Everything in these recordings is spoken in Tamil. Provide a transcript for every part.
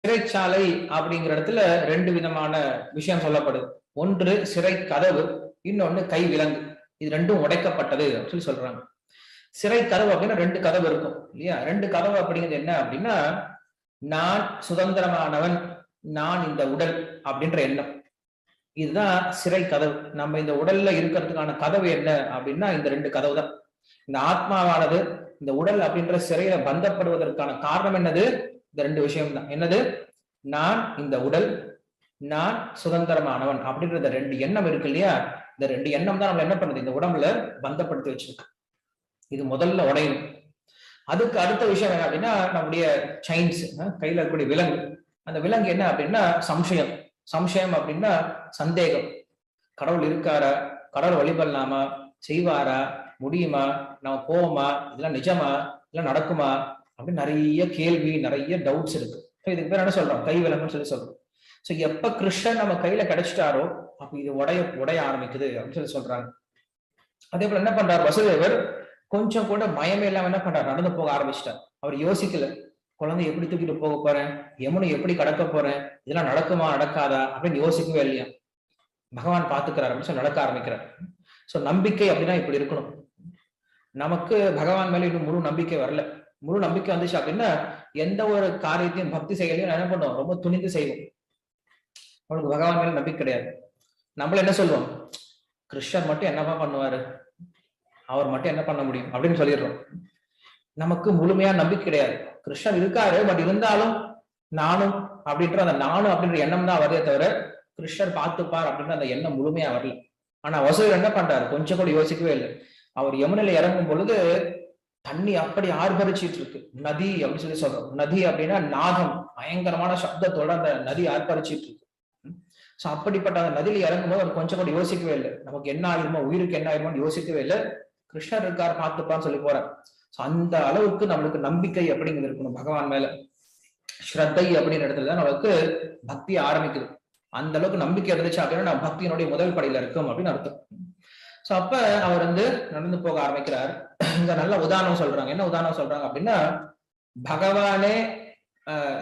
சிறைச்சாலை அப்படிங்கிற இடத்துல ரெண்டு விதமான விஷயம் சொல்லப்படுது. ஒன்று சிறை கதவு, இன்னொன்னு கை விலங்கு. இது ரெண்டும் உடைக்கப்பட்டது அப்படின்னு சொல்றாங்க. சிறை கதவு அப்படின்னா ரெண்டு கதவு இருக்கும் இல்லையா? ரெண்டு கதவு அப்படிங்கிறது என்ன அப்படின்னா, நான் சுதந்திரமானவன், நான் இந்த உடல் அப்படின்ற எண்ணம். இதுதான் சிறை கதவு. நம்ம இந்த உடல்ல இருக்கிறதுக்கான கதவு என்ன அப்படின்னா இந்த ரெண்டு கதவு தான். இந்த ஆத்மாவானது இந்த உடல் அப்படின்ற சிறையில பந்தப்படுவதற்கான காரணம் என்னது? இந்த ரெண்டு விஷயம் தான். என்னது? நான் இந்த உடல், நான் சுதந்திரமானவன் அப்படின்ற ரெண்டு எண்ணம் இருக்கு இல்லையா? இந்த ரெண்டு எண்ணம் தான் நம்ம என்ன பண்ணுது? இந்த உடம்புல பந்தப்படுத்தி வச்சிருக்கு. இது முதல்ல உடையணும். அதுக்கு அடுத்த விஷயம் என்ன அப்படின்னா, நம்முடைய செயின்ஸ், கையில இருக்கக்கூடிய விலங்கு. அந்த விலங்கு என்ன அப்படின்னா சம்சயம். சம்சயம் அப்படின்னா சந்தேகம். கடவுள் இருக்காரா? கடவுள் வழிபடலாமா? செய்வாரா? முடியுமா? நம்ம போவோமா? இதெல்லாம் நிஜமா? இதெல்லாம் நடக்குமா? அப்படின்னு நிறைய கேள்வி, நிறைய டவுட்ஸ் இருக்கு. இதுக்கு பேர் என்ன சொல்றோம்? கை விலங்குன்னு சொல்றோம். சோ எப்ப கிருஷ்ணன் நம்ம கையில கிடைச்சிட்டாரோ அப்ப இது உடைய ஆரம்பிக்குது அப்படின்னு சொல்றாங்க. அதே போல என்ன பண்றாரு வசுதேவர்? கொஞ்சம் கூட பயமே இல்லாம என்ன பண்றாரு? நடந்து போக ஆரம்பிச்சிட்டார். அவர் யோசிக்கல, குழந்தை எப்படி தூக்கிட்டு போக போறேன், யமுனை எப்படி கடக்க போறேன், இதெல்லாம் நடக்குமா நடக்காதா அப்படின்னு யோசிக்கவே இல்லையா. பகவான் பாத்துக்கிறார் அப்படின்னு சொல்லி நடக்க ஆரம்பிக்கிறார். சோ நம்பிக்கை அப்படின்னா இப்படி இருக்கணும். நமக்கு பகவான் மேல இன்னும் முழு நம்பிக்கை வரல. முழு நம்பிக்கை வந்துச்சு அப்படின்னா எந்த ஒரு காரியத்தையும் பக்தி செய்யலையும் என்ன பண்ணுவோம்? ரொம்ப துணிந்து செய்வோம். அவனுக்கு பகவான் மேல நம்பிக்கை கிடையாது. நம்மள என்ன சொல்லுவோம்? கிருஷ்ணர் மட்டும் என்னப்பா பண்ணுவாரு, அவர் மட்டும் என்ன பண்ண முடியும் அப்படின்னு சொல்லிடுறோம். நமக்கு முழுமையா நம்பிக்கை கிடையாது. கிருஷ்ணர் இருக்காரு, பட் இருந்தாலும் நானும் அப்படின்ற அந்த நானும் அப்படின்ற எண்ணம் தான் வருதே தவிர கிருஷ்ணர் பார்த்துப்பார் அப்படின்ற அந்த எண்ணம் முழுமையா வரல. ஆனா வசுதேவர் என்ன பண்றாரு? கொஞ்சம் கூட யோசிக்கவே இல்லை. அவர் யமுனையில இறங்கும் பொழுது தண்ணி அப்படி ஆர்ப்பரிச்சிட்டு இருக்கு. நதி அப்படின்னு சொல்லி சொல்றோம். நதி அப்படின்னா நாதம், பயங்கரமான சப்தத்தோட அந்த நதி ஆர்ப்பரிச்சிட்டு இருக்கு. சோ அப்படிப்பட்ட அந்த நதியில இறங்கும் போது அவர் கொஞ்சம் கூட யோசிக்கவே இல்லை. நமக்கு என்ன ஆயிருமோ, உயிருக்கு என்ன ஆயிருமோன்னு யோசிக்கவே இல்லை. கிருஷ்ணர் இருக்கார், பார்த்துப்பான்னு சொல்லி போறார். அந்த அளவுக்கு நம்மளுக்கு நம்பிக்கை அப்படிங்கிறது இருக்கணும் பகவான் மேல. ஸ்ரத்தை அப்படின்ற இடத்துல நமக்கு பக்தி ஆரம்பிக்குது. அந்த அளவுக்கு நம்பிக்கை இருந்துச்சு அப்படின்னா நம்ம பக்தியினுடைய முதல் படையில இருக்கும் அப்படின்னு அர்த்தம். சோ அப்ப அவர் நடந்து போக ஆரம்பிக்கிறார். இங்க நல்ல உதாரணம் சொல்றாங்க. என்ன உதாரணம் சொல்றாங்க அப்படின்னா, பகவானே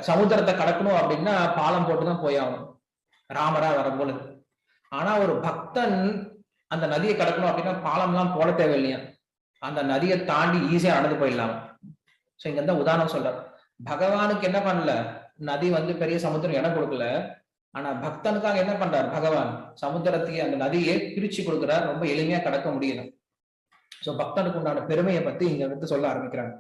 சமுத்திரத்தை கடக்கணும் அப்படின்னா பாலம் போட்டுதான் போய் ஆகணும், ராமரா வரும்பொழுது. ஆனா ஒரு பக்தன் அந்த நதியை கடக்கணும் அப்படின்னா பாலம் எல்லாம் போட தேவையில்லையா, அந்த நதியை தாண்டி ஈஸியா நடந்து போயிடலாம். சோ இங்க தான் உதாரணம் சொல்ற. பகவானுக்கு என்ன பண்ணல, நதி பெரிய சமுத்திரம் இடம் கொடுக்கல. ஆனா பக்தனுக்காக என்ன பண்றார் பகவான்? சமுத்திரத்தையே, அந்த நதியை பிரிச்சு கொடுக்கிறார், ரொம்ப எளிமையா கடக்க முடியல. சோ பக்தனுக்கு உண்டான பெருமையை பத்தி இங்க சொல்ல ஆரம்பிக்கிறாங்க.